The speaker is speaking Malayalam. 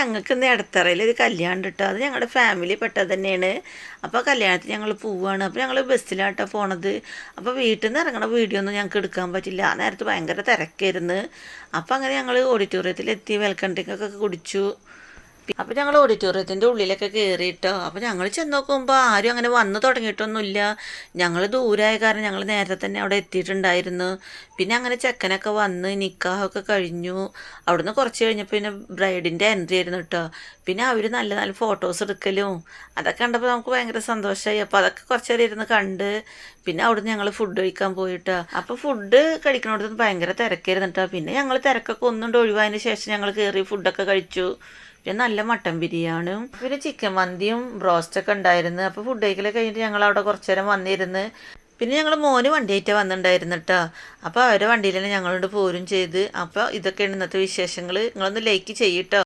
ഞങ്ങൾക്ക് ഇന്ന് ഇടത്തറയിൽ ഒരു കല്യാണം കേട്ടോ. അത് ഞങ്ങളുടെ ഫാമിലി പെട്ടത് തന്നെയാണ്. അപ്പോൾ കല്യാണത്തിന് ഞങ്ങൾ പോവുകയാണ്. അപ്പോൾ ഞങ്ങൾ ബസ്സിലാട്ടോ പോണത്. അപ്പോൾ വീട്ടിൽ നിന്ന് ഇറങ്ങണ വീഡിയോ ഒന്നും ഞങ്ങൾക്ക് എടുക്കാൻ പറ്റില്ല. ആ നേരത്ത് ഭയങ്കര തിരക്കായിരുന്നു. അപ്പോൾ അങ്ങനെ ഞങ്ങൾ ഓഡിറ്റോറിയത്തിലെത്തി വെൽക്കം ഡ്രിങ്കൊക്കെ കുടിച്ചു. അപ്പോൾ ഞങ്ങൾ ഓഡിറ്റോറിയത്തിൻ്റെ ഉള്ളിലൊക്കെ കയറിയിട്ടോ. അപ്പോൾ ഞങ്ങൾ ചെന്ന് നോക്കുമ്പോൾ ആരും അങ്ങനെ വന്ന് തുടങ്ങിയിട്ടൊന്നുമില്ല. ഞങ്ങൾ ദൂരമായ കാരണം ഞങ്ങൾ നേരത്തെ തന്നെ അവിടെ എത്തിയിട്ടുണ്ടായിരുന്നു. പിന്നെ അങ്ങനെ ചെക്കനൊക്കെ വന്ന് നിക്കാഹൊക്കെ കഴിഞ്ഞു. അവിടുന്ന് കുറച്ച് കഴിഞ്ഞപ്പോൾ പിന്നെ ബ്രൈഡിൻ്റെ എൻട്രി ആയിരുന്നു കേട്ടോ. പിന്നെ അവർ നല്ല നല്ല ഫോട്ടോസ് എടുക്കലും അതൊക്കെ കണ്ടപ്പോൾ നമുക്ക് ഭയങ്കര സന്തോഷമായി. അപ്പോൾ അതൊക്കെ കുറച്ച് നേരം ഇരുന്ന് കണ്ട് പിന്നെ അവിടുന്ന് ഞങ്ങൾ ഫുഡ് കഴിക്കാൻ പോയിട്ടോ. അപ്പോൾ ഫുഡ് കഴിക്കണോടത്ത് ഭയങ്കര തിരക്കായിരുന്നു കേട്ടോ. പിന്നെ ഞങ്ങൾ തിരക്കൊക്കെ ഒന്നുകൊണ്ട് ഒഴിവായതിന് ശേഷം ഞങ്ങൾ കയറി ഫുഡൊക്കെ കഴിച്ചു. പിന്നെ നല്ല മട്ടൻ ബിരിയാണിയും പിന്നെ ചിക്കൻ മന്തിയും ബ്രോസ്റ്റൊക്കെ ഉണ്ടായിരുന്നു. അപ്പോൾ ഫുഡ് കഴിക്കലൊക്കെ കഴിഞ്ഞിട്ട് ഞങ്ങൾ അവിടെ കുറച്ച് നേരം വന്നിരുന്ന് പിന്നെ ഞങ്ങൾ മോന് വണ്ടിയായിട്ട് വന്നിട്ടുണ്ടായിരുന്നു കേട്ടോ. അപ്പോൾ അവരെ വണ്ടിയിൽ തന്നെ ഞങ്ങളോട് പോരും ചെയ്ത്. അപ്പോൾ ഇതൊക്കെയാണ് ഇന്നത്തെ വിശേഷങ്ങൾ. നിങ്ങളൊന്ന് ലൈക്ക് ചെയ്യട്ടോ.